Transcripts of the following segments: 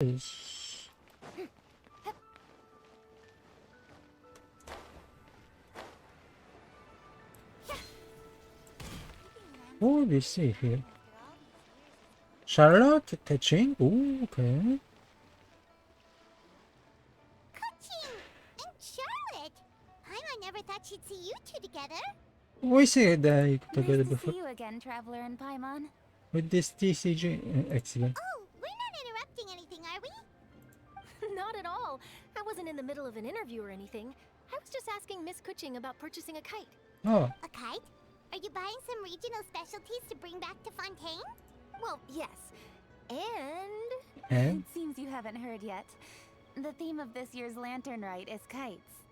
Yes. What do we see here? Charlotte teaching? Ooh, okay. Coaching and Charlotte. I never thought she'd see you two together. We see they Nice together to before. see you again, Traveler and Paimon. With this TCG, excellent. Oh, we're not interrupting anything, are we? Not at all. I wasn't in the middle of an interview or anything. I was just asking Miss Kuching about purchasing a kite. Oh, A kite? Are you buying some regional specialties to bring back to Fontaine? Well, yes. And and It seems you haven't heard yet. The theme of this year's Lantern Rite is kites.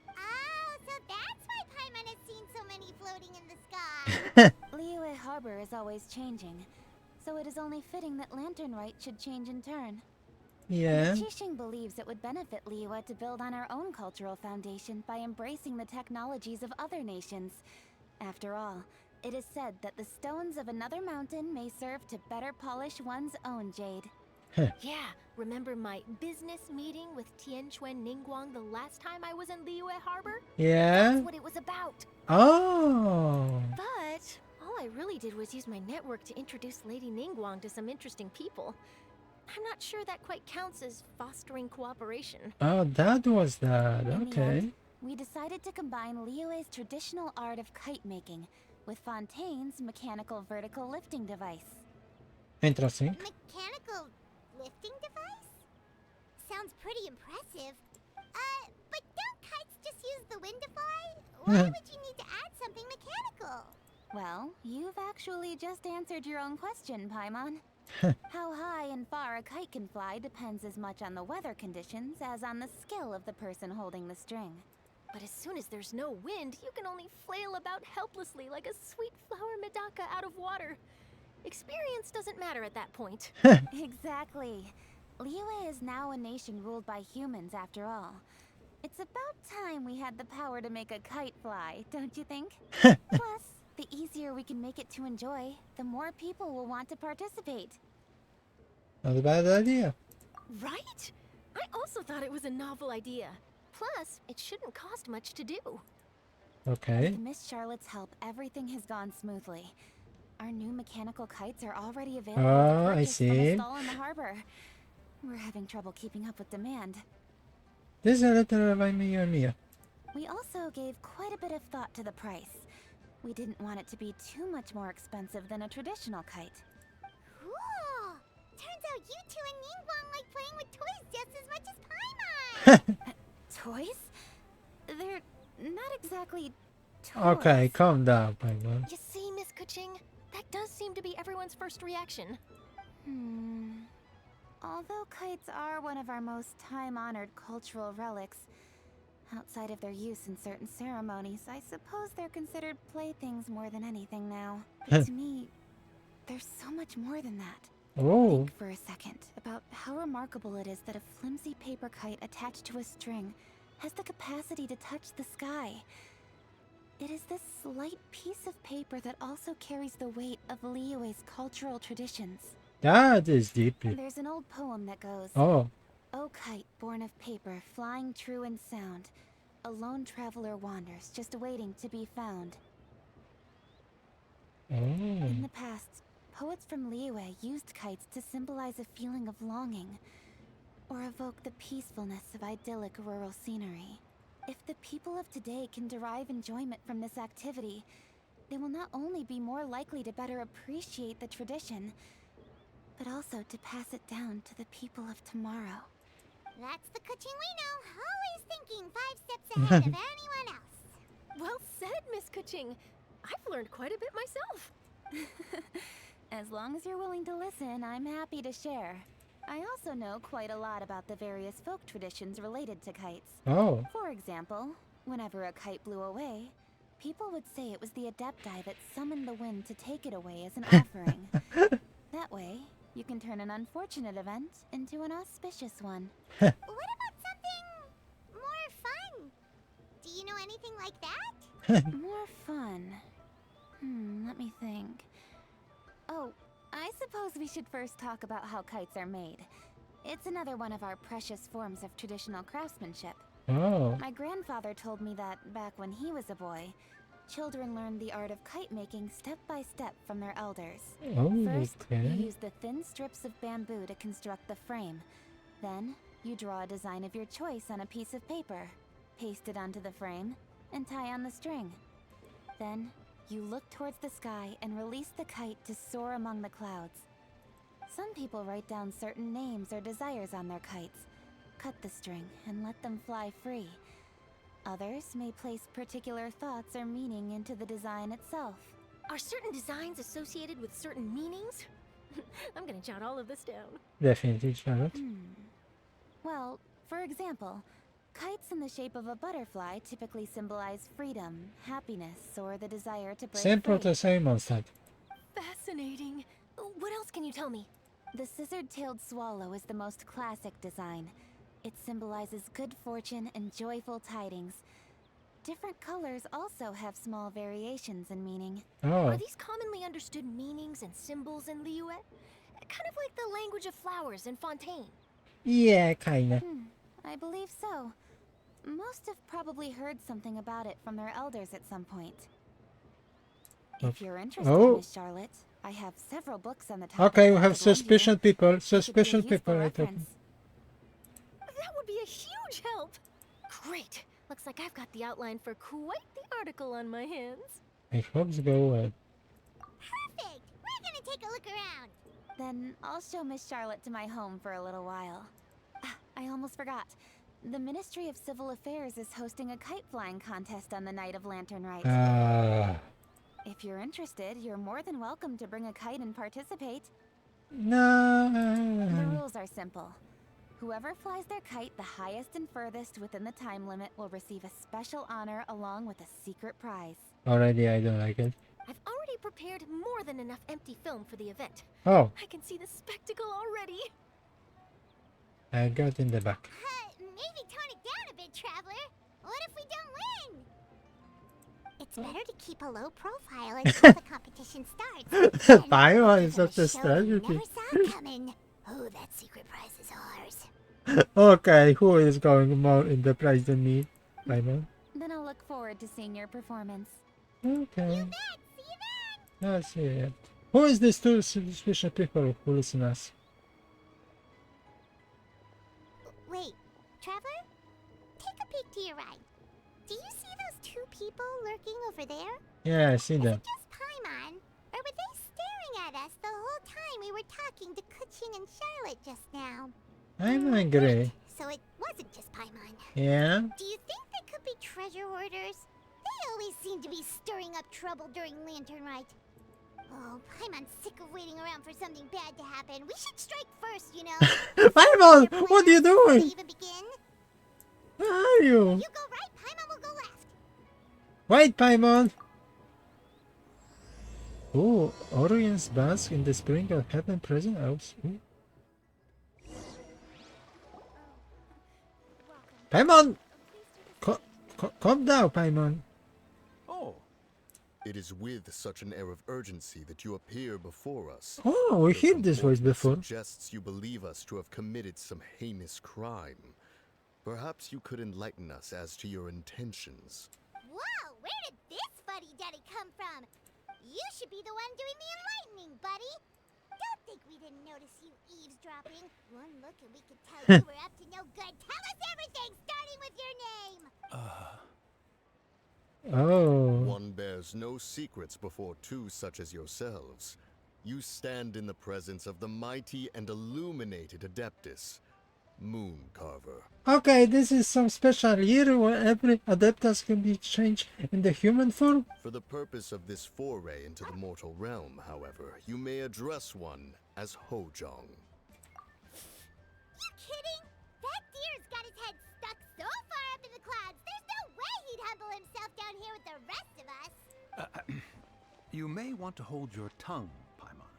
Oh, so that's why Paimon has seen so many floating in the sky. Liyue Harbor is always changing, so it is only fitting that Lantern Rite should change in turn. yeah. Qixing believes it would benefit Liyue to build on our own cultural foundation by embracing the technologies of other nations. After all, it is said that the stones of another mountain may serve to better polish one's own jade. yeah, remember my business meeting with Tianquan Ningguang the last time I was in Liyue Harbor? Yeah. That's what it was about. Oh. But all I really did was use my network to introduce Lady Ningguang to some interesting people. I'm not sure that quite counts as fostering cooperation. Oh, that was that. In the Okay. end, we decided to combine Liyue's traditional art of kite making with Fontaine's mechanical vertical lifting device. Interesting. Mechanical lifting device? Sounds pretty impressive. But don't kites just use the wind to fly? Why would you need to add something mechanical? Well, you've actually just answered your own question, Paimon. How high and far a kite can fly depends as much on the weather conditions as on the skill of the person holding the string. But as soon as there's no wind, you can only flail about helplessly like a sweet flower medaka out of water. Experience doesn't matter at that point. Exactly. Liyue is now a nation ruled by humans after all. It's about time we had the power to make a kite fly, don't you think? Plus, the easier we can make it to enjoy, the more people will want to participate. Not a bad idea. Right? I also thought it was a novel idea. Plus, it shouldn't cost much to do. Okay. With Miss Charlotte's help, everything has gone smoothly. Our new mechanical kites are already available Oh, to I purchase from see. a stall in the harbor. We're having trouble keeping up with demand. This is a little remind me of Mia. We also gave quite a bit of thought to the price. We didn't want it to be too much more expensive than a traditional kite. Cool! Turns out you two and Ningguang like playing with toys just as much as Paimon! Toys? They're not exactly toys. Okay, calm down, Paimon. You see, Miss Kuching? That does seem to be everyone's first reaction. Although kites are one of our most time-honored cultural relics, outside of their use in certain ceremonies, I suppose they're considered playthings more than anything now. But to me, there's so much more than that. Oh. Think for a second about how remarkable it is that a flimsy paper kite attached to a string has the capacity to touch the sky. It is this slight piece of paper that also carries the weight of Liyue's cultural traditions. That is deeply. There's an old poem that goes, Oh. "O kite born of paper, flying true in sound, a lone traveler wanders, just waiting to be found." In Oh. the past, poets from Liyue used kites to symbolize a feeling of longing, or evoke the peacefulness of idyllic rural scenery. If the people of today can derive enjoyment from this activity, they will not only be more likely to better appreciate the tradition, but also to pass it down to the people of tomorrow. That's the Kuching we know, always thinking 5 steps ahead of anyone else. Well said, Miss Kuching. I've learned quite a bit myself. As long as you're willing to listen, I'm happy to share. I also know quite a lot about the various folk traditions related to kites. Oh. For example, whenever a kite blew away, people would say it was the Adepti that summoned the wind to take it away as an offering. That way, you can turn an unfortunate event into an auspicious one. What about something more fun? Do you know anything like that? More fun. Let me think. Oh, I suppose we should first talk about how kites are made. It's another one of our precious forms of traditional craftsmanship. Oh. My grandfather told me that back when he was a boy, children learned the art of kite making step by step from their elders. Oh, First, you okay. use the thin strips of bamboo to construct the frame. Then, you draw a design of your choice on a piece of paper, paste it onto the frame, and tie on the string. Then, you look towards the sky and release the kite to soar among the clouds. Some people write down certain names or desires on their kites, cut the string, and let them fly free. Others may place particular thoughts or meaning into the design itself. Are certain designs associated with certain meanings? I'm gonna jot all of this down. Definitely, Charlotte. Well, for example, kites in the shape of a butterfly typically symbolize freedom, happiness, or the desire to break Sempre free. to say monster. Fascinating. What else can you tell me? The scissor-tailed swallow is the most classic design. It symbolizes good fortune and joyful tidings. Different colors also have small variations in meaning. Oh. Are these commonly understood meanings and symbols in Liyue? Kind of like the language of flowers in Fontaine. Yeah, kinda. I believe so. Most have probably heard something about it from their elders at some point. If you're interested, Oh. Miss Charlotte, I have several books on the topic. Okay, we listed have on here. suspicious people. It could be a Suspicious useful people, I think. reference. That would be a huge help. Great. Looks like I've got the outline for quite the article on my hands. I hope it's go well. Perfect! We're gonna take a look around. Then I'll show Miss Charlotte to my home for a little while. Ah, I almost forgot. The Ministry of Civil Affairs is hosting a kite flying contest on the night of Lantern Rite. If you're interested, you're more than welcome to bring a kite and participate. The No. rules are simple. Whoever flies their kite the highest and furthest within the time limit will receive a special honor along with a secret prize. Already, I don't like it. I've already prepared more than enough empty film for the event. Oh, I can see the spectacle already. I got in the back. Maybe tone it down a bit, Traveler. What if we don't win? It's better to keep a low profile until the competition starts. Then Pyro we're is gonna such a show you strategy. never saw it coming. Oh, that secret prize is ours. Okay, who is going more in the prize than me? Pyro? Then I'll look forward to seeing your performance. Okay. See you then. Let's see it. Who is these two suspicious people who listen us? Wait, Traveler? Take a peek to your right. Do you see those two people lurking over there? Yeah, I see Is them. it just Paimon? Or were they staring at us the whole time we were talking to Kuching and Charlotte just now? I'm angry. So it wasn't just Paimon. Yeah? Do you think they could be treasure hoarders? They always seem to be stirring up trouble during Lantern Rite. Oh, Paimon's sick of waiting around for something bad to happen. We should strike first, you know. Paimon, Your what are you plans before they doing? even begin? Where are you? You go right, Paimon will go left. Wait, Paimon! Oh, Orion's bask in the spring of heaven present house. Ooh. Paimon! Calm down, Paimon. Oh. It is with such an air of urgency that you appear before us. Oh, we Your heard this voice comportment before. Suggests you believe us to have committed some heinous crime. Perhaps you could enlighten us as to your intentions. Whoa, where did this fuddy-duddy come from? You should be the one doing the enlightening, buddy. Don't think we didn't notice you eavesdropping. One look and we could tell you were up to no good. Tell us everything, starting with your name. Oh. One bears no secrets before two such as yourselves. You stand in the presence of the mighty and illuminated Adeptus, Moon Carver. Okay, this is some special year where every Adeptus can be changed in the human form? For the purpose of this foray into the mortal realm, however, you may address one as Hojong. You kidding? That deer's got his head stuck so far up in the clouds, there's no way he'd humble himself down here with the rest of us. You may want to hold your tongue, Paimon.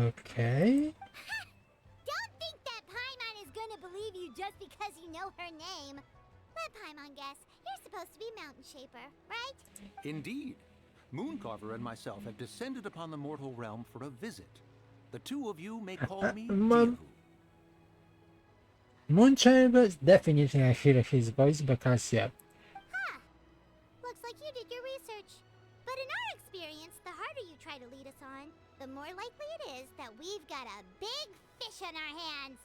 Okay. Don't think that Paimon is gonna believe you just because you know her name. Let Paimon guess. You're supposed to be Mountain Shaper, right? Indeed. Mooncarver and myself have descended upon the mortal realm for a visit. The two of you may call me Mom. Diahu. Moon Chambers, definitely I hear his voice because yeah. Huh. Looks like you did your research. But in our experience, the harder you try to lead us on, the more likely it is that we've got a big fish on our hands.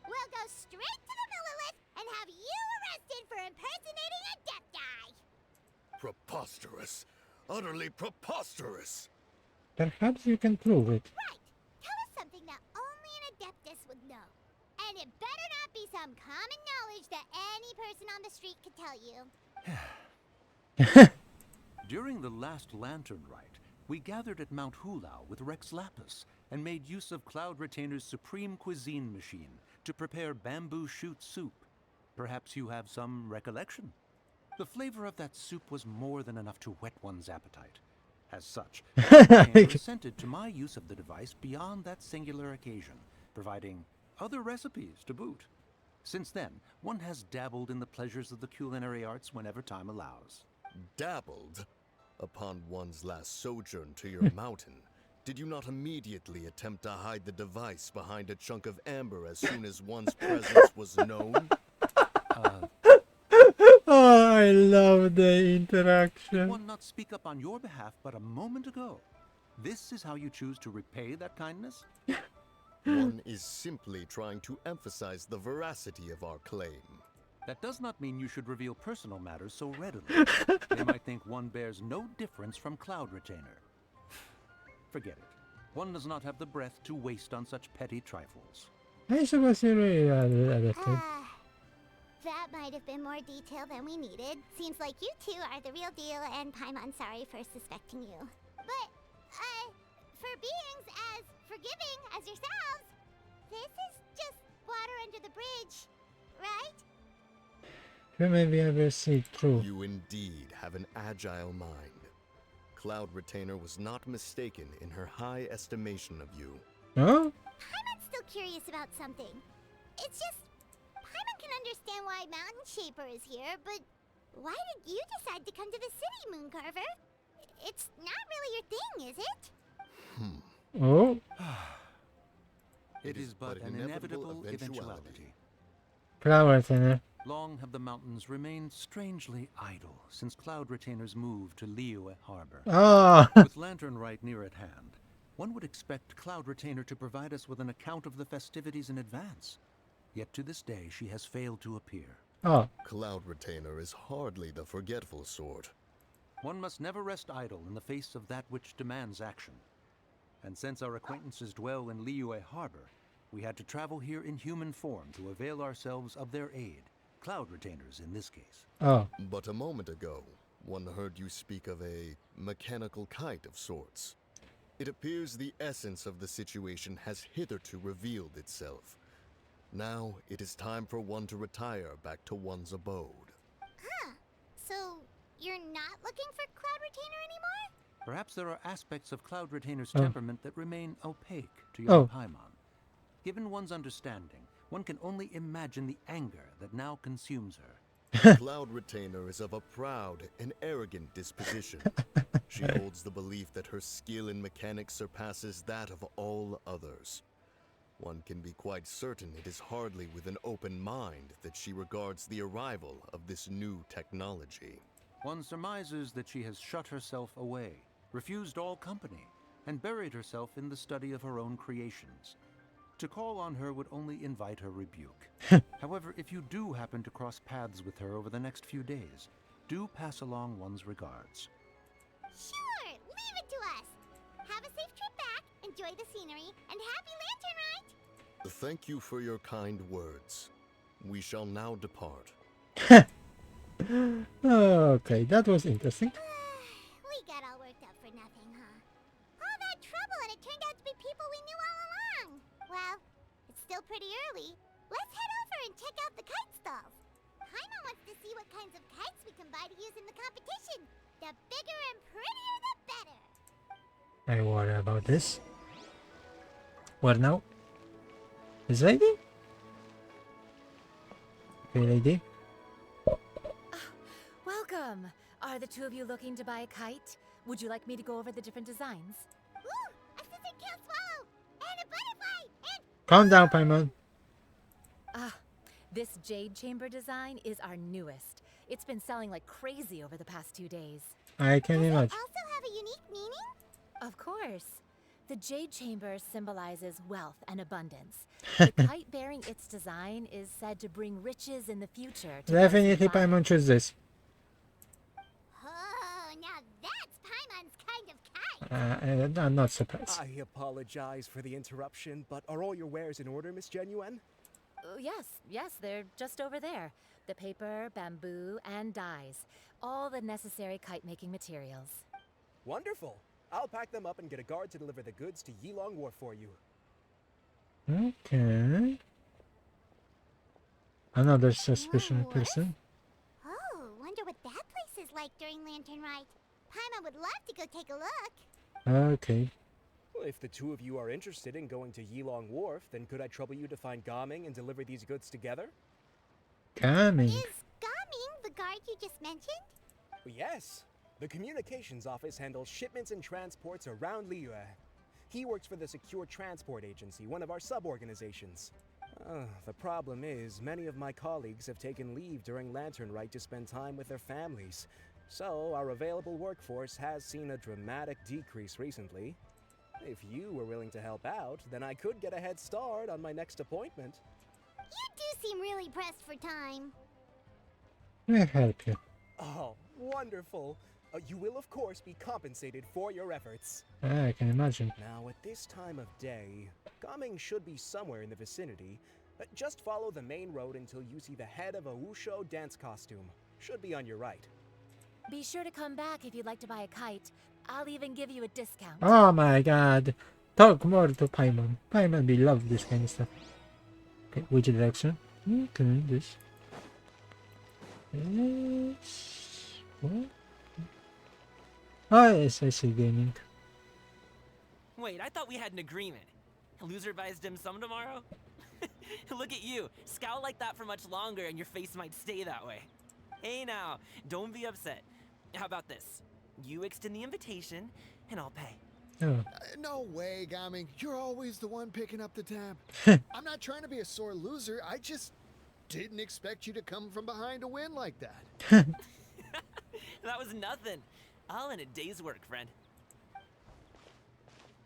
We'll go straight to the Lilith and have you arrested for impersonating a Adepti. Preposterous. Utterly preposterous. Perhaps you can prove it. Right. Tell us something that only an Adeptus would know. And it better not be some common knowledge that any person on the street could tell you. During the last Lantern Rite, we gathered at Mount Hulau with Rex Lapis and made use of Cloud Retainer's supreme cuisine machine to prepare bamboo shoot soup. Perhaps you have some recollection? The flavor of that soup was more than enough to whet one's appetite. As such, Cloud Retainer assented to my use of the device beyond that singular occasion, providing other recipes to boot. Since then, one has dabbled in the pleasures of the culinary arts whenever time allows. Dabbled? Upon one's last sojourn to your mountain, did you not immediately attempt to hide the device behind a chunk of amber as soon as one's presence was known? Oh, I love the Did interaction. one not speak up on your behalf but a moment ago? This is how you choose to repay that kindness? One is simply trying to emphasize the veracity of our claim. That does not mean you should reveal personal matters so readily. They might think one bears no difference from Cloud Retainer. Forget it. One does not have the breath to waste on such petty trifles. I suppose you really adapted. That might have been more detail than we needed. Seems like you two are the real deal, and Paimon sorry for suspecting you. But, for beings as forgiving as yourselves, this is just water under the bridge, right? You maybe ever see through. You indeed have an agile mind. Cloud Retainer was not mistaken in her high estimation of you. Huh? Paimon's still curious about something. It's just, Paimon can understand why Mountain Shaper is here, but why did you decide to come to the city, Mooncarver? It's not really your thing, is it? Oh, It is but an inevitable eventuality. flower thinner. Long have the mountains remained strangely idle since Cloud Retainer's move to Liyue Harbor. Oh, With Lantern Rite near at hand, one would expect Cloud Retainer to provide us with an account of the festivities in advance. Yet to this day she has failed to appear. oh, Cloud Retainer is hardly the forgetful sort. One must never rest idle in the face of that which demands action. And since our acquaintances dwell in Liyue Harbor, we had to travel here in human form to avail ourselves of their aid. Cloud Retainers in this case. oh. But a moment ago, one heard you speak of a mechanical kite of sorts. It appears the essence of the situation has hitherto revealed itself. Now it is time for one to retire back to one's abode. Huh. So, you're not looking for Cloud Retainer anymore? Perhaps there are aspects of Cloud Retainer's Oh. temperament that remain opaque to Oh. young Paimon. Given one's understanding, one can only imagine the anger that now consumes her. Cloud Retainer is of a proud and arrogant disposition. She holds the belief that her skill in mechanics surpasses that of all others. One can be quite certain it is hardly with an open mind that she regards the arrival of this new technology. One surmises that she has shut herself away, refused all company, and buried herself in the study of her own creations. To call on her would only invite her rebuke. However, if you do happen to cross paths with her over the next few days, do pass along one's regards. Sure, leave it to us. Have a safe trip back, enjoy the scenery, and happy Lantern Rite! Thank you for your kind words. We shall now depart. Okay, that was interesting. We got all worked up for nothing, huh? All that trouble and it turned out to be people we knew all along. Well, it's still pretty early. Let's head over and check out the kite stalls. Paimon wants to see what kinds of kites we can buy to use in the competition. The bigger and prettier, the better. I worry about this. What now? This lady? Okay, lady. Welcome! Are the two of you looking to buy a kite? Would you like me to go over the different designs? Ooh, a scissor can't swallow. Calm down, Paimon. Ah, this jade chamber design is our newest. It's been selling like crazy over the past 2 days. I can Does it imagine. also have a unique meaning? Of course. The jade chamber symbolizes wealth and abundance. The kite bearing its design is said to bring riches in the future. To those who Definitely buy it. Paimon choose this. Oh, now that's Paimon's kind of kite. And I'm not surprised. I apologize for the interruption, but are all your wares in order, Miss Genuine? Yes, they're just over there. The paper, bamboo, and dyes. All the necessary kite making materials. Wonderful. I'll pack them up and get a guard to deliver the goods to Yilong Wharf for you. Okay. Another suspicious Wharf? person. Oh, wonder what that place is like during Lantern Rite. Paimon would love to go take a look. Okay. Well, if the two of you are interested in going to Yilong Wharf, then could I trouble you to find Gaming and deliver these goods together? Coming. Is Gaming the guard you just mentioned? Well, yes. The communications office handles shipments and transports around Liyue. He works for the Secure Transport Agency, one of our sub-organizations. The problem is, many of my colleagues have taken leave during Lantern Rite to spend time with their families. So, our available workforce has seen a dramatic decrease recently. If you were willing to help out, then I could get a head start on my next appointment. You do seem really pressed for time. We'll help you. Oh, wonderful. You will, of course, be compensated for your efforts. I can imagine. Now, at this time of day, Gaming should be somewhere in the vicinity. Just follow the main road until you see the head of a Wushu dance costume. Should be on your right. Be sure to come back if you'd like to buy a kite. I'll even give you a discount. Oh my god. Talk more to Paimon. Paimon, we love this kind of stuff. Okay, which direction? Okay, this. Yes. What? Oh, yes, I see gaming. Wait, I thought we had an agreement. Loser buys dim sum tomorrow? Look at you. Scowl like that for much longer and your face might stay that way. Hey now, don't be upset. How about this? You extend the invitation and I'll pay. Oh. No way, Gaming. You're always the one picking up the tab. I'm not trying to be a sore loser. I just didn't expect you to come from behind to win like that. That was nothing. All in a day's work, friend.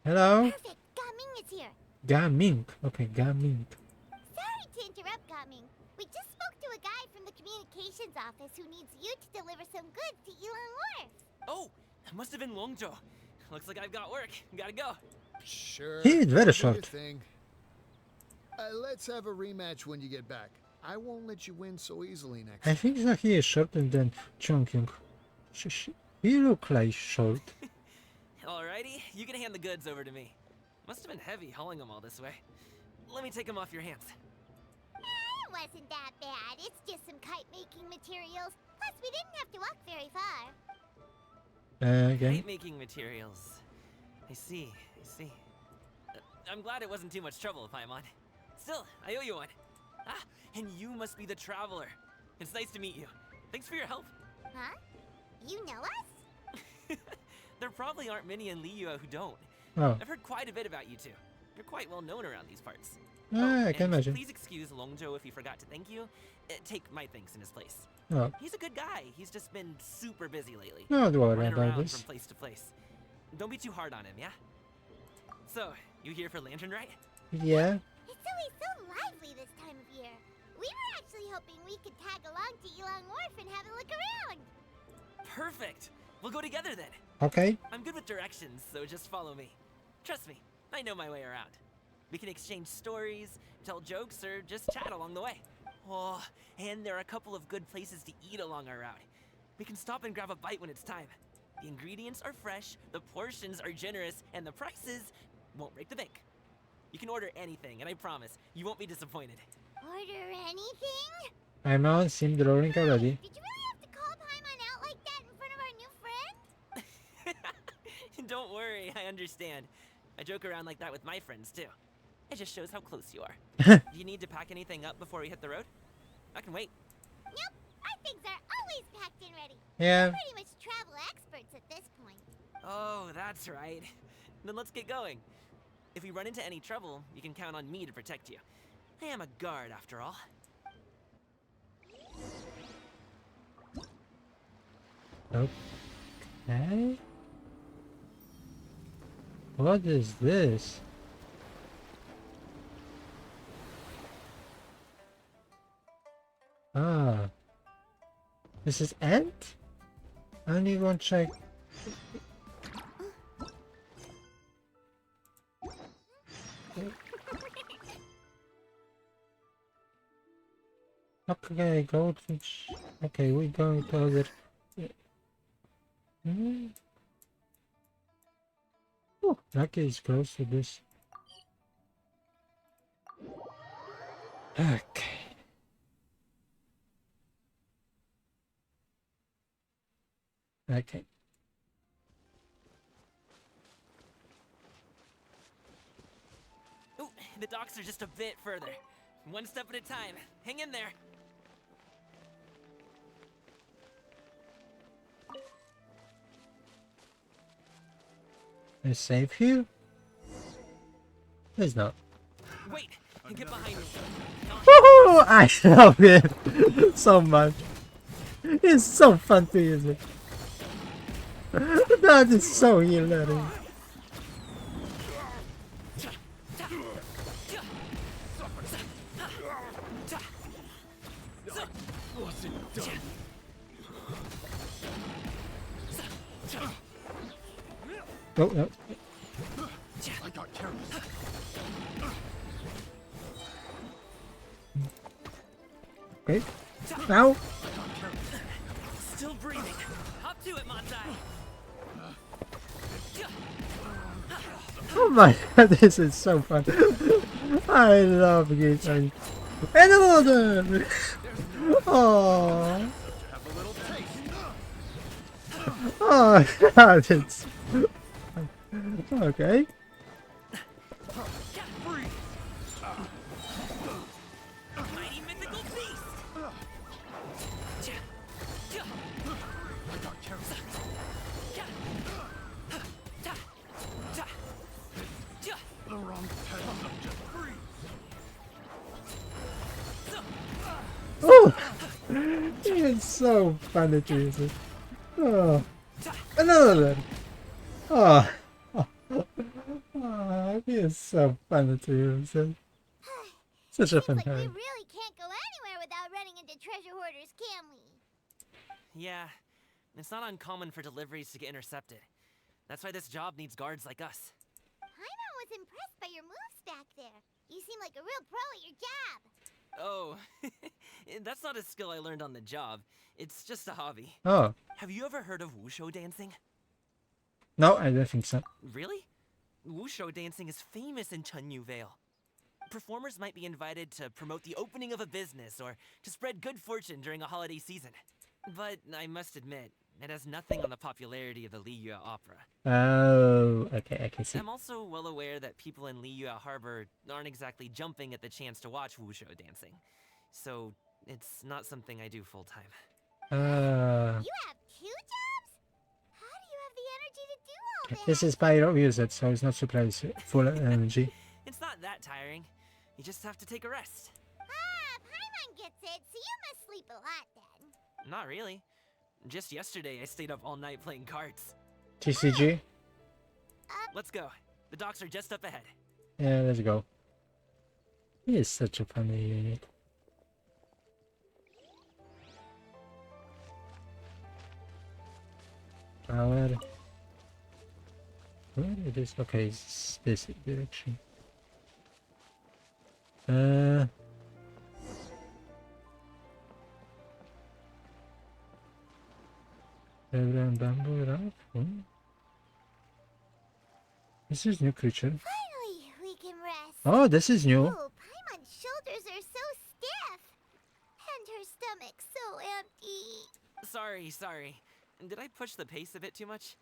Hello? Perfect. Gaming is here. Gaming. Okay, gaming. Sorry to interrupt, Gaming. We just spoke to a guy from the communications office who needs you to deliver some goods to Yilong Wharf. Oh, that must have been Longzhou. Looks like I've got work. Gotta go. Sure. He is very do your short. thing. Let's have a rematch when you get back. I won't let you win so easily next I think that he is shorter than Chongqing. He look like short. Alrighty, you can hand the goods over to me. Must have been heavy hauling them all this way. Let me take them off your hands. It wasn't that bad. It's just some kite-making materials. Plus, we didn't have to walk very far. Again. Kite making materials. I see. I'm glad it wasn't too much trouble, Paimon. Still, I owe you one. Ah, and you must be the traveler. It's nice to meet you. Thanks for your help. Huh? You know us? There probably aren't many in Liyue who don't. Oh. I've heard quite a bit about you two. You're quite well known around these parts. I can and imagine. Please excuse Longzhou if he forgot to thank you. Take my thanks in his place. Oh. He's a good guy. He's just been super busy lately. Don't worry Running about around this. from place to place. Don't be too hard on him, yeah? So, you here for Lantern Rite? Yeah. It's always so lively this time of year. We were actually hoping we could tag along to Yilong Wharf and have a look around. Perfect. We'll go together then. Okay. I'm good with directions, so just follow me. Trust me, I know my way around. We can exchange stories, tell jokes, or just chat along the way. Oh, and there are a couple of good places to eat along our route. We can stop and grab a bite when it's time. The ingredients are fresh, the portions are generous, and the prices won't break the bank. You can order anything, and I promise, you won't be disappointed. Order anything? I'm on sim drawing already. Did you really have to call Paimon out like that in front of our new friend? Don't worry, I understand. I joke around like that with my friends, too. It just shows how close you are. Do you need to pack anything up before we hit the road? I can wait. Nope. Our things are always packed and ready. Yeah. We're pretty much travel experts at this point. Oh, that's right. Then let's get going. If we run into any trouble, you can count on me to protect you. I am a guard, after all. Okay. What is this? Ah. This is Ant? I need one check. Okay, goldfish. Okay, we're going to other. Oh, Lucky is close to this. Okay. Okay. Ooh, the docks are just a bit further. One step at a time. Hang in there. I save you? It's not. Wait, get behind me. Woohoo! I love it so much. It's so fun to use it. That is so hilarious. Oh, no. I got careless. Okay. Now. Still breathing. Hop to it, Montai. Oh my god, this is so fun. I love it. And another! Oh. Oh god, it's... Okay. Mighty mythical beast. The wrong pet subject. Oh! It's so funny to use it. Oh. Another! Oh. Oh, it's so funny to use it. Such a fun Seems like we time. really can't go anywhere without running into treasure hoarders, can we? Yeah, it's not uncommon for deliveries to get intercepted. That's why this job needs guards like us. Paimon was impressed by your moves back there. You seem like a real pro at your job. Oh, that's not a skill I learned on the job. It's just a hobby. Oh. Have you ever heard of wushu dancing? No, I don't think so. Really? Wushu dancing is famous in Chunyu Vale. Performers might be invited to promote the opening of a business or to spread good fortune during a holiday season. But I must admit, it has nothing on the popularity of the Liyue Opera. Oh, okay, I can see. I'm also well aware that people in Liyue Harbor aren't exactly jumping at the chance to watch wushu dancing. So, it's not something I do full-time. You have 2 jobs? How do you have the energy to do all that? This is Pyro music, so it's not supplies full energy. It's not that tiring. You just have to take a rest. Ah, Paimon gets it, so you must sleep a lot then. Not really. Just yesterday, I stayed up all night playing cards. TCG? Let's go. The docks are just up ahead. Yeah, let's go. He is such a funny unit. Power. Where it is? Okay, it's this direction. Around bamboo raft. This is new creature. Finally, we can rest. Oh, this is new. Oh, Paimon's shoulders are so stiff. And her stomach so empty. Sorry. Did I push the pace a bit too much?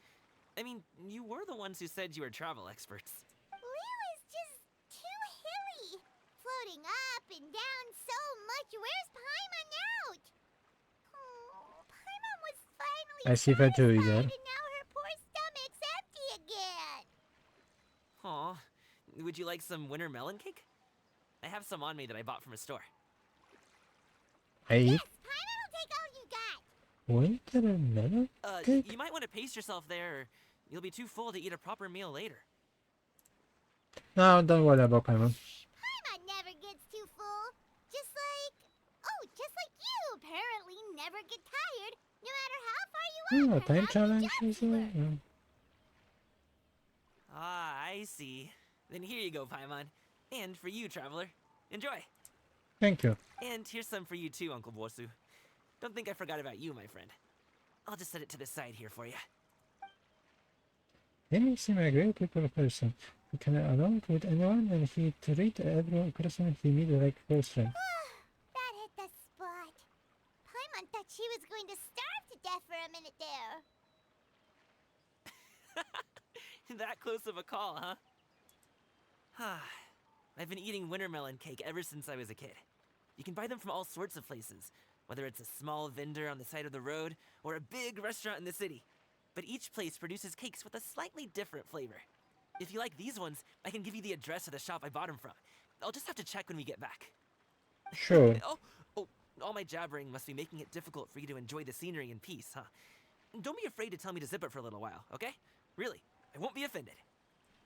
I mean, you were the ones who said you were travel experts. Liu is just too hilly. Floating up and down so much. Where's Paimon out? Oh, Paimon was finally I see that too, satisfied, yeah. and now her poor stomach's empty again. Aw, Would you like some winter melon cake? I have some on me that I bought from a store. Hey, Yes, Paimon will take all you got. winter melon cake? You might want to pace yourself there, or you'll be too full to eat a proper meal later. No, don't worry about Paimon. Paimon never gets too full. Just like you apparently never get tired, no matter how far you walk or Time how challenge many is jumps you learn. Ah, I see. Then here you go, Paimon. And for you, traveler. Enjoy. Thank you. And here's some for you too, Uncle Bosu. Don't think I forgot about you, my friend. I'll just set it to the side here for you. He seems a great people person. He can along with anyone and he treat every person he meet like first friend. That hit the spot. Paimon thought she was going to starve to death for a minute there. That close of a call, huh? I've been eating winter melon cake ever since I was a kid. You can buy them from all sorts of places, whether it's a small vendor on the side of the road or a big restaurant in the city. But each place produces cakes with a slightly different flavor. If you like these ones, I can give you the address of the shop I bought them from. I'll just have to check when we get back. Sure. Oh, all my jabbering must be making it difficult for you to enjoy the scenery in peace, huh? Don't be afraid to tell me to zip it for a little while, okay? Really, I won't be offended.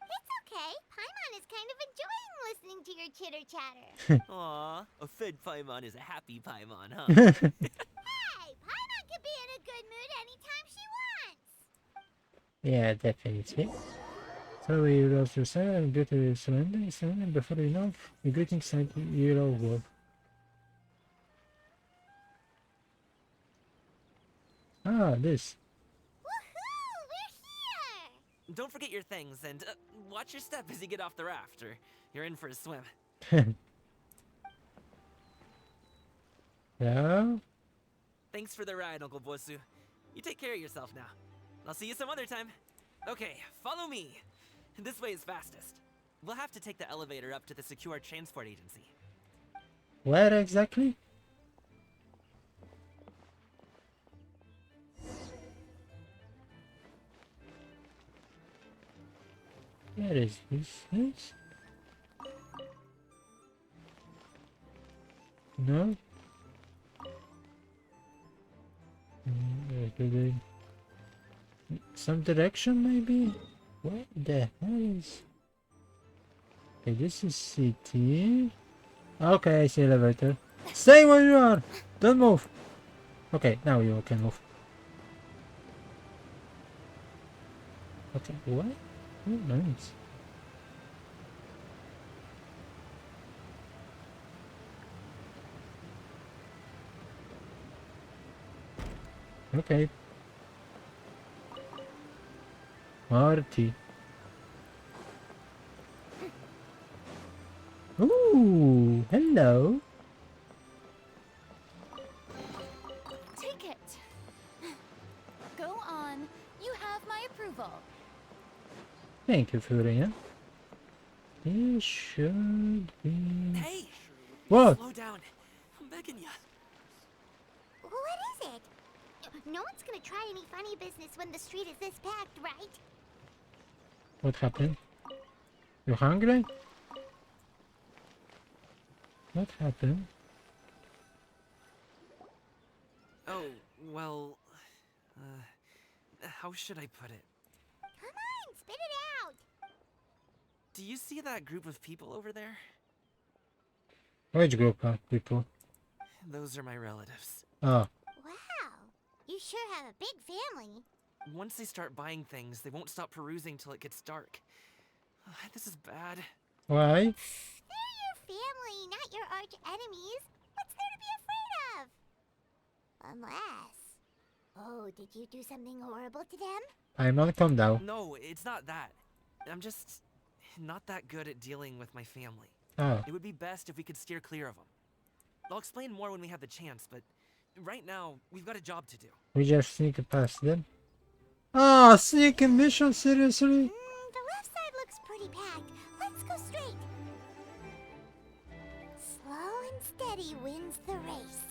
It's okay. Paimon is kind of enjoying listening to your chitter-chatter. Aw, a fed Paimon is a happy Paimon, huh? Hey, Paimon can be in a good mood anytime she wants. Yeah, definitely. So we lost your son and go to surrender, and before you know, the greeting sent you over. Ah, this. Woohoo! We're here! Don't forget your things, and watch your step as you get off the raft, or you're in for a swim. Yeah? Thanks for the ride, Uncle Bosu. You take care of yourself now. I'll see you some other time. Okay, follow me. This way is fastest. We'll have to take the elevator up to the secure transport agency. Where exactly? Where is this? Yes? No? Some direction maybe? What the hell is... Okay, this is city. Okay, I see elevator. Stay where you are! Don't move! Okay, now you can move. Okay, what? Oh, nice. Okay. Marty. Ooh, hello. Take it. Go on. You have my approval. Thank you, Furia. This should be... Hey! What? Slow down. I'm begging you. What is it? No one's gonna try any funny business when the street is this packed, right? What happened? You hungry? What happened? Oh, well... how should I put it? Come on, spit it out! Do you see that group of people over there? Which group of people? Those are my relatives. Oh, Wow, you sure have a big family. Once they start buying things, they won't stop perusing till it gets dark. This is bad. why? They're your family, not your arch enemies. What's there to be afraid of? Unless... Oh, did you do something horrible to them? I'm on calm down. No, it's not that. I'm just not that good at dealing with my family. Oh, It would be best if we could steer clear of them. I'll explain more when we have the chance, but right now, we've got a job to do. we just sneak past them. Ah, sneak mission, seriously? The left side looks pretty packed. Let's go straight. Slow and steady wins the race.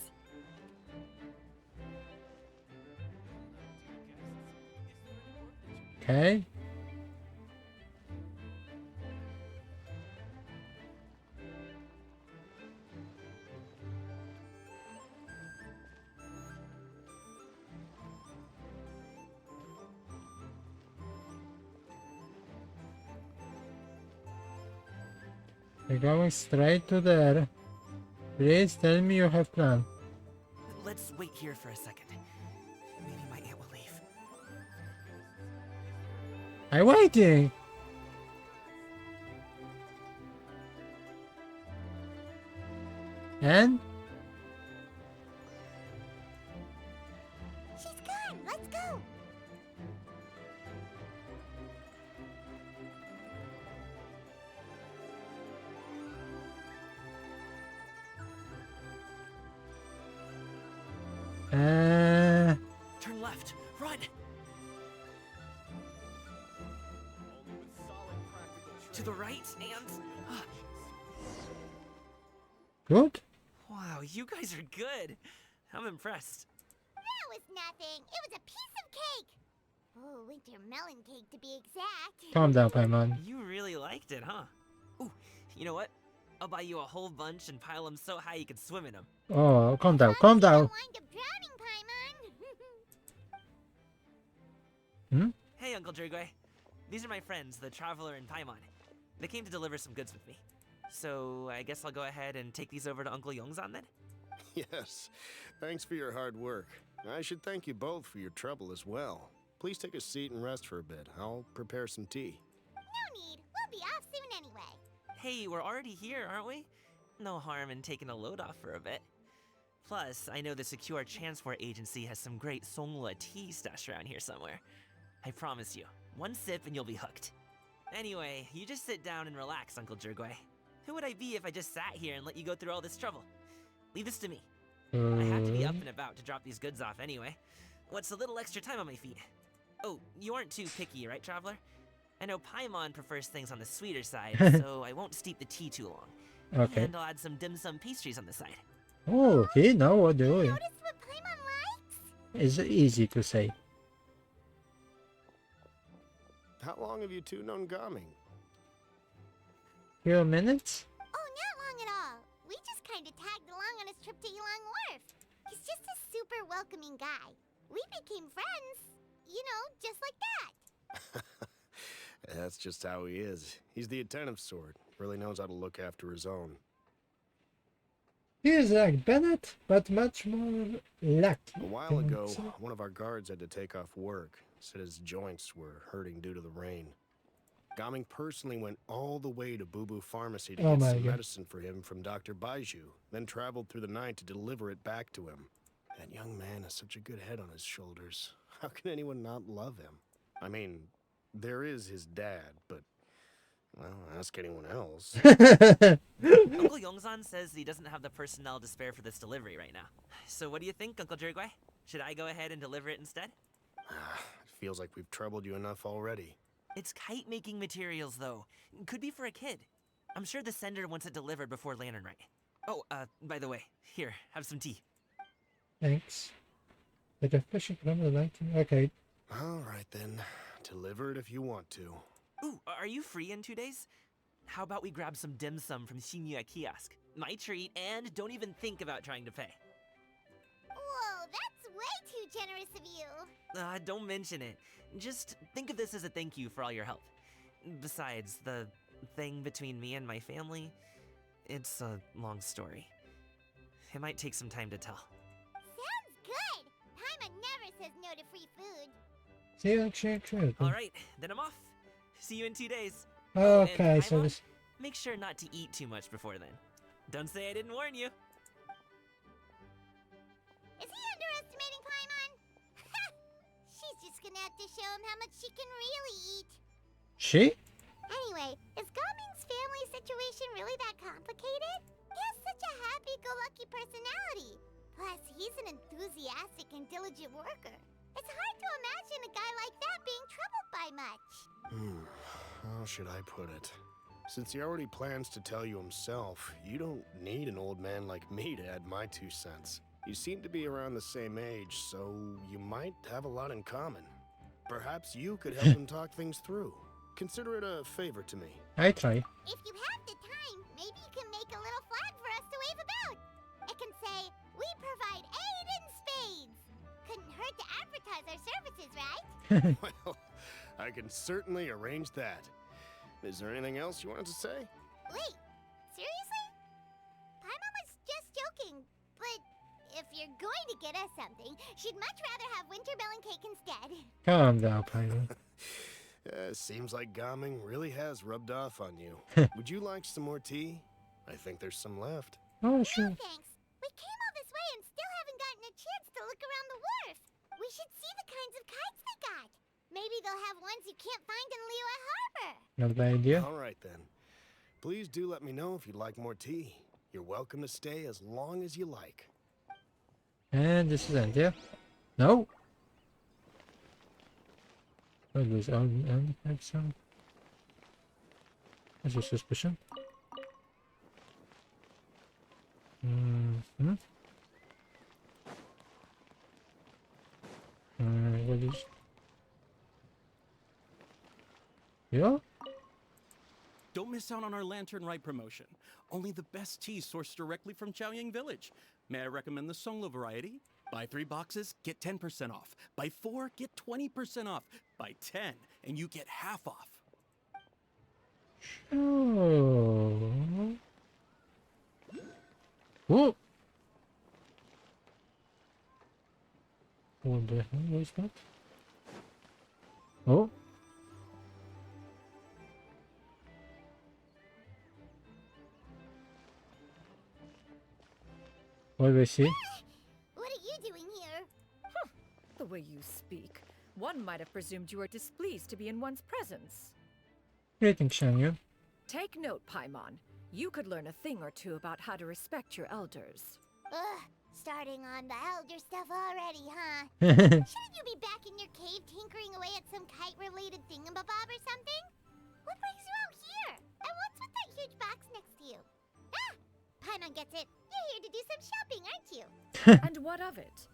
Okay. We're going straight to there. Please tell me you have plan. Let's wait here for a second. Maybe my aunt will leave. I'm waiting! And? She's gone. Let's go. Turn left. Run. To the right and... Good? Wow, you guys are good. I'm impressed. That was nothing. It was a piece of cake. Oh, winter melon cake to be exact. Calm down, Paimon. You really liked it, huh? Ooh, you know what? I'll buy you a whole bunch and pile them so high you can swim in them. Oh, calm down, calm down. Don't wind up drowning, Paimon. Hey, Uncle Drugway. These are my friends, the Traveler and Paimon. They came to deliver some goods with me. So, I guess I'll go ahead and take these over to Uncle Yongzan then? Yes, thanks for your hard work. I should thank you both for your trouble as well. Please take a seat and rest for a bit. I'll prepare some tea. No need. We'll be off soon anyway. Hey, we're already here, aren't we? No harm in taking a load off for a bit. Plus, I know the Secure Transport Agency has some great Songhua tea stashed around here somewhere. I promise you, one sip and you'll be hooked. Anyway, you just sit down and relax, Uncle Drugway. Who would I be if I just sat here and let you go through all this trouble? Leave this to me. I have to be up and about to drop these goods off anyway. What's a little extra time on my feet? Oh, you aren't too picky, right, Traveler? I know Paimon prefers things on the sweeter side, so I won't steep the tea too long. Okay. And I'll add some dim sum pastries on the side. Oh, he know what doing. Notice what Paimon likes? It's easy to say. How long have you two known Gaming? Few minutes? Oh, not long at all. We just kind of tagged along on his trip to Yulong Wharf. He's just a super welcoming guy. We became friends. You know, just like that. That's just how he is. He's the attentive sort. Really knows how to look after his own. He is like Bennett, but much more lucky. A while ago, one of our guards had to take off work. Said his joints were hurting due to the rain. Gaming personally went all the way to Boo Boo Pharmacy to get some medicine for him from Dr. Baiju, then traveled through the night to deliver it back to him. That young man has such a good head on his shoulders. How can anyone not love him? I mean, there is his dad, but, well, ask anyone else. Uncle Yongzan says he doesn't have the personnel to spare for this delivery right now. So what do you think, Uncle Drugway? Should I go ahead and deliver it instead? It feels like we've troubled you enough already. It's kite-making materials, though. Could be for a kid. I'm sure the sender wants it delivered before Lantern Rite. Oh, by the way, here, have some tea. Thanks. Like a fishing from the 19... Okay. All right, then. Deliver it if you want to. Ooh, are you free in 2 days? How about we grab some dim sum from Shinya Kiosk? My treat, and don't even think about trying to pay. Whoa, that's way too generous of you. Don't mention it. Just think of this as a thank you for all your help. Besides, the thing between me and my family, it's a long story. It might take some time to tell. Sounds good. Paimon never says no to free food. See you next. Alright, then I'm off. See you in 2 days. Okay, and so Paimon, this... make sure not to eat too much before then. Don't say I didn't warn you. Is he underestimating Paimon? She's just gonna have to show him how much she can really eat. She? Anyway, is Gaming's family situation really that complicated? He has such a happy-go-lucky personality. Plus, he's an enthusiastic and diligent worker. It's hard to imagine a guy like that being troubled by much. How should I put it? Since he already plans to tell you himself, you don't need an old man like me to add my 2 cents. You seem to be around the same age, so you might have a lot in common. Perhaps you could help him talk things through. Consider it a favor to me. I try. If you have the time, maybe you can make a little flag for us to wave about. It can say, "We provide aid in spades." Couldn't hurt to advertise our services, right? Well, I can certainly arrange that. Is there anything else you wanted to say? Wait, going to get us something, she'd much rather have wintermelon cake instead. Calm down, Paimon. Seems like Gaming really has rubbed off on you. Would you like some more tea? I think there's some left. Oh, No sure. thanks. We came all this way and still haven't gotten a chance to look around the wharf. We should see the kinds of kites they got. Maybe they'll have ones you can't find in Liyue Harbor. Not a bad idea. All right, then. Please do let me know if you'd like more tea. You're welcome to stay as long as you like. And this is it, yeah? No? Oh, there's only have some. That's a suspicion. Mm-hmm. What is... Yeah? Don't miss out on our Lantern Rite promotion. Only the best tea sourced directly from Chaoyang Village. May I recommend the Songlo variety? Buy 3 boxes, get 10% off. Buy 4, get 20% off. Buy 10, and you get half off. Oh. Oh. What the hell was that? Oh. What do I see? What are you doing here? The way you speak, one might have presumed you were displeased to be in one's presence. Greetings, Shanyu. Take note, Paimon. You could learn a thing or two about how to respect your elders. Ugh, starting on the elder stuff already, huh? Shouldn't you be back in your cave tinkering away at some kite-related thingamabob or something? What brings you out here? And what's with that huge box next to you? Ah! Paimon gets it. You're here to do some shopping, aren't you? And what of it?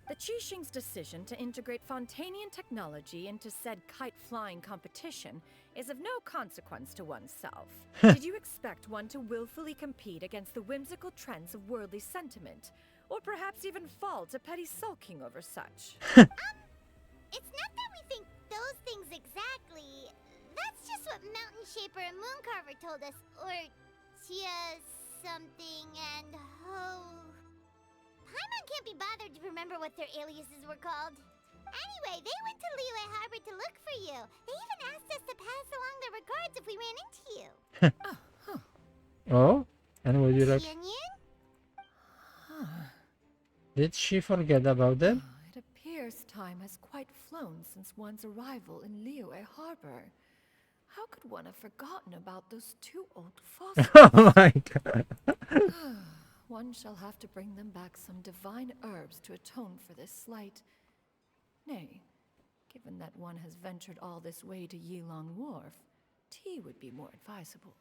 The Qixing's decision to integrate Fontanian technology into said kite-flying competition is of no consequence to oneself. Did you expect one to willfully compete against the whimsical trends of worldly sentiment? Or perhaps even fall to petty sulking over such? It's not that we think those things exactly. That's just what Mountain Shaper and Mooncarver told us. Or Tia something and Ho... Paimon can't be bothered to remember what their aliases were called. Anyway, they went to Liyue Harbor to look for you. They even asked us to pass along their regards if we ran into you. Oh? And would you like... Xianyan? Did she forget about them? It appears time has quite flown since one's arrival in Liyue Harbor. How could one have forgotten about those 2 old fossils? Oh my god. One shall have to bring them back some divine herbs to atone for this slight. Nay, given that one has ventured all this way to Yilong Wharf, tea would be more advisable.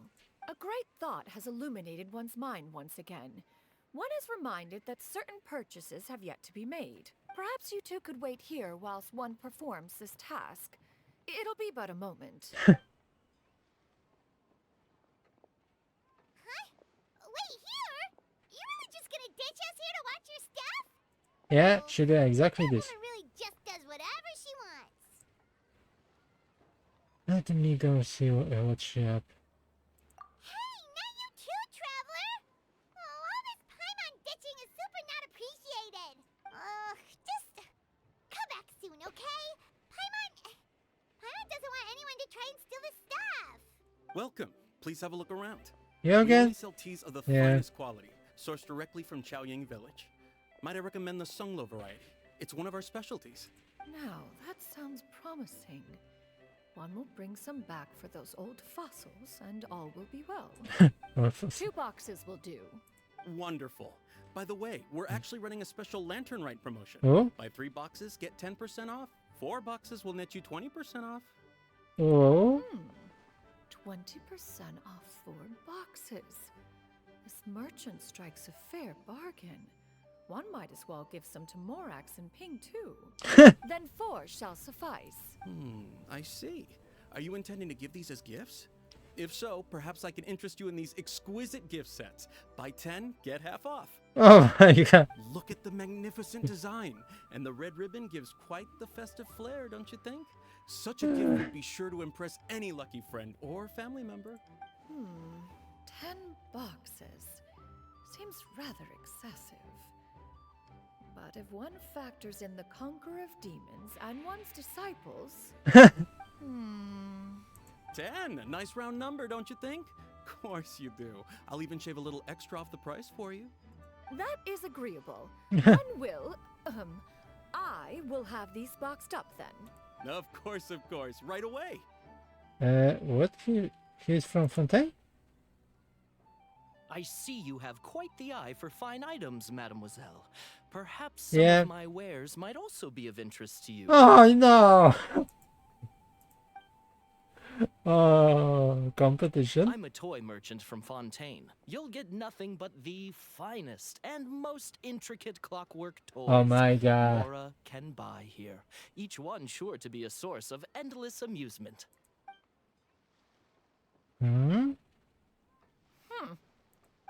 A great thought has illuminated one's mind once again. One is reminded that certain purchases have yet to be made. Perhaps you two could wait here whilst one performs this task. It'll be but a moment. Wait, here? You really just gonna ditch us here to watch your stuff? Yeah, she did exactly this. Woman really just does whatever she wants. Let me go see what she up. Hey, not you too, traveler! Oh, all this Paimon ditching is super not appreciated. Just come back soon, okay? Paimon doesn't want anyone to try and steal his stuff. Welcome. Please have a look around. You We again? only sell teas of the finest quality, sourced directly from Chaoyang Village. Might I recommend the Songlo variety? It's one of our specialties. Now, that sounds promising. One will bring some back for those old fossils, and all will be well. 2 boxes will do. Wonderful. By the way, we're actually running a special Lantern Rite promotion. Oh? Buy 3 boxes, get 10% off. 4 boxes will net you 20% off. Oh? 20% off 4 boxes. This merchant strikes a fair bargain. One might as well give some to Morax and Ping too. Then 4 shall suffice. I see. Are you intending to give these as gifts? If so, perhaps I can interest you in these exquisite gift sets. Buy 10, get half off. Oh my god. Look at the magnificent design. And the red ribbon gives quite the festive flair, don't you think? Such a gift would be sure to impress any lucky friend or family member. 10 boxes. Seems rather excessive. But if one factors in the conqueror of demons and one's disciples... 10! A nice round number, don't you think? Of course you do. I'll even shave a little extra off the price for you. That is agreeable. One will, I will have these boxed up then. Of course, right away. What? He's from Fontaine? I see you have quite the eye for fine items, mademoiselle. Perhaps some of my wares might also be of interest to you. Oh, no! Oh, competition? I'm a toy merchant from Fontaine. You'll get nothing but the finest and most intricate clockwork toys Oh my god. Laura can buy here. Each one sure to be a source of endless amusement.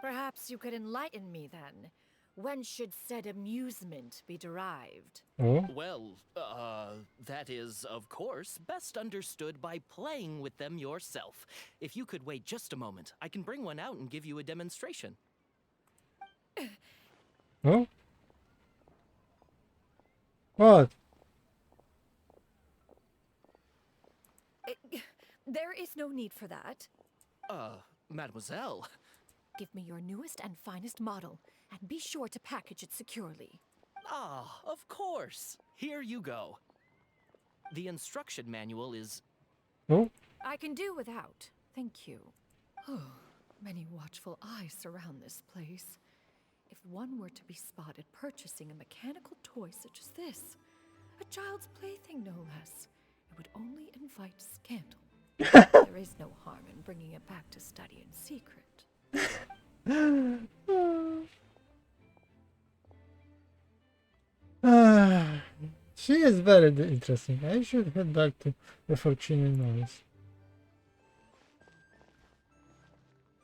Perhaps you could enlighten me then. When should said amusement be derived? Oh? Well, that is, of course, best understood by playing with them yourself. If you could wait just a moment, I can bring one out and give you a demonstration. Oh? What? There is no need for that. Mademoiselle. Give me your newest and finest model, and be sure to package it securely. Ah, of course. Here you go. The instruction manual is... Oh? I can do without. Thank you. Oh, many watchful eyes surround this place. If one were to be spotted purchasing a mechanical toy such as this, a child's plaything no less, it would only invite scandal. There is no harm in bringing it back to study in secret. She is very interesting. I should head back to the Fortune Noise.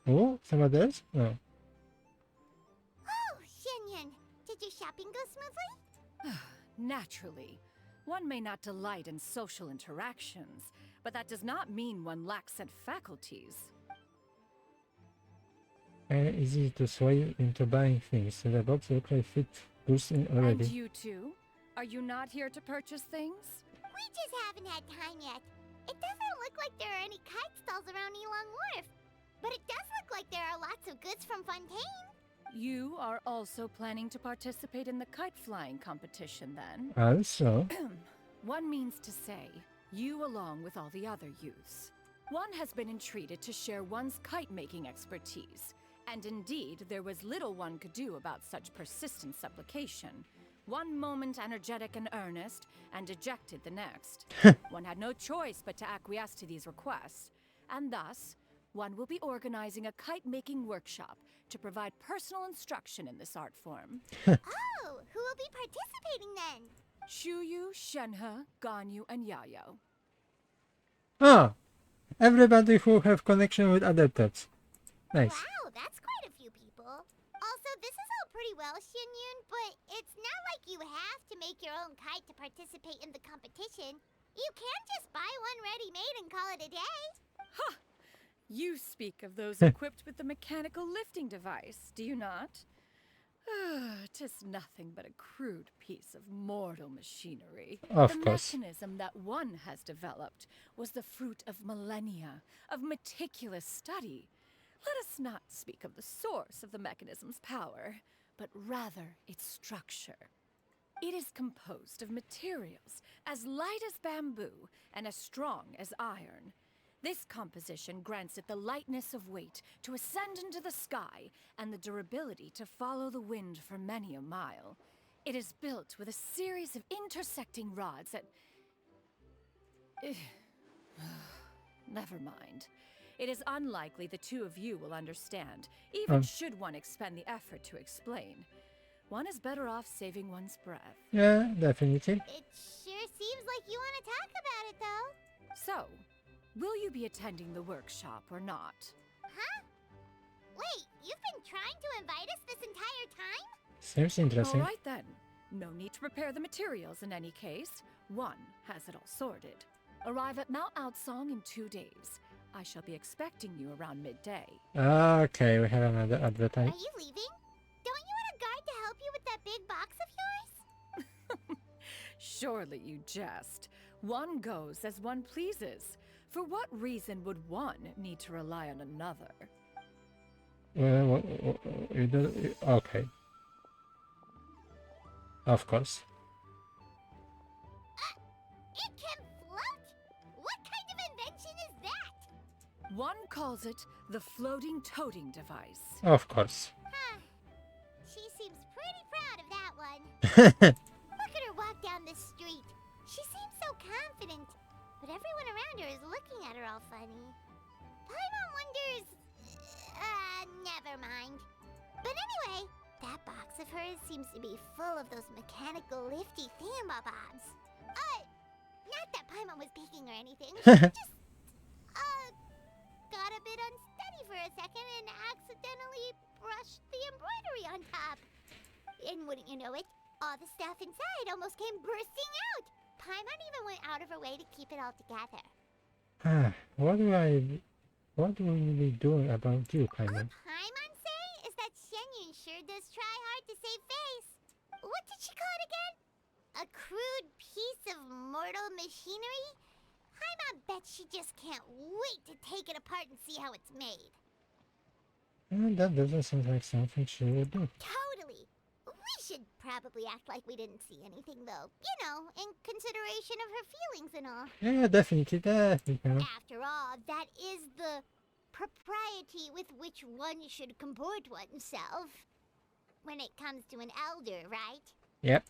Oh, somebody else? No. Oh, Xianyun, did your shopping go smoothly? Naturally. One may not delight in social interactions, but that does not mean one lacks said faculties. Easy to sway into buying things. The box looks like fit goes in already. And you too? Are you not here to purchase things? We just haven't had time yet. It doesn't look like there are any kite stalls around Elong Wharf, but it does look like there are lots of goods from Fontaine. You are also planning to participate in the kite flying competition then? Also. One means to say, you along with all the other youths. One has been entreated to share one's kite-making expertise, and indeed there was little one could do about such persistent supplication. One moment energetic and earnest, and dejected the next. One had no choice but to acquiesce to these requests, and thus, one will be organizing a kite-making workshop to provide personal instruction in this art form. Oh, who will be participating then? Shuyu, Shenhe, Ganyu, and Yayo. Ah! Everybody who have connection with other pets. Nice. Wow, that's quite a few people. Also, this is all pretty well, Xianyun, but it's not like you have to make your own kite to participate in the competition. You can just buy one ready-made and call it a day. Ha! You speak of those equipped with the mechanical lifting device, do you not? Tis nothing but a crude piece of mortal machinery. Of the course. mechanism that one has developed was the fruit of millennia of meticulous study. Let us not speak of the source of the mechanism's power, but rather its structure. It is composed of materials as light as bamboo and as strong as iron. This composition grants it the lightness of weight to ascend into the sky and the durability to follow the wind for many a mile. It is built with a series of intersecting rods that... Never mind. It is unlikely the two of you will understand, even should one expend the effort to explain. One is better off saving one's breath. Yeah, definitely. It sure seems like you want to talk about it, though. So, will you be attending the workshop or not? Huh? Wait, you've been trying to invite us this entire time? Seems interesting. All right then. No need to prepare the materials in any case. One has it all sorted. Arrive at Mount Outsong in 2 days. I shall be expecting you around midday. Okay, we have another advertisement. Are you leaving? Don't you want a guard to help you with that big box of yours? Surely you jest. One goes as one pleases. For what reason would one need to rely on another? Okay. Of course. It can float? What kind of invention is that? One calls it the floating toting device. Of course. Huh. She seems pretty proud of that one. Look at her walk down the street. She seems so confident, but everyone around her is looking at her all funny. Paimon wonders... never mind. But anyway, that box of hers seems to be full of those mechanical lifty thingamabobs. Not that Paimon was peeking or anything. She just, got a bit unsteady for a second and accidentally brushed the embroidery on top. And wouldn't you know it, all the stuff inside almost came bursting out. Paimon even went out of her way to keep it all together. What do we be doing about you, Paimon? All Paimon say is that Shenyun sure does try hard to save face. What did she call it again? A crude piece of mortal machinery? Paimon bets she just can't wait to take it apart and see how it's made. That doesn't seem like something she would do. Totally. We should probably act like we didn't see anything, though. You know, in consideration of her feelings and all. Yeah, definitely. After all, that is the propriety with which one should comport oneself. When it comes to an elder, right? Yep.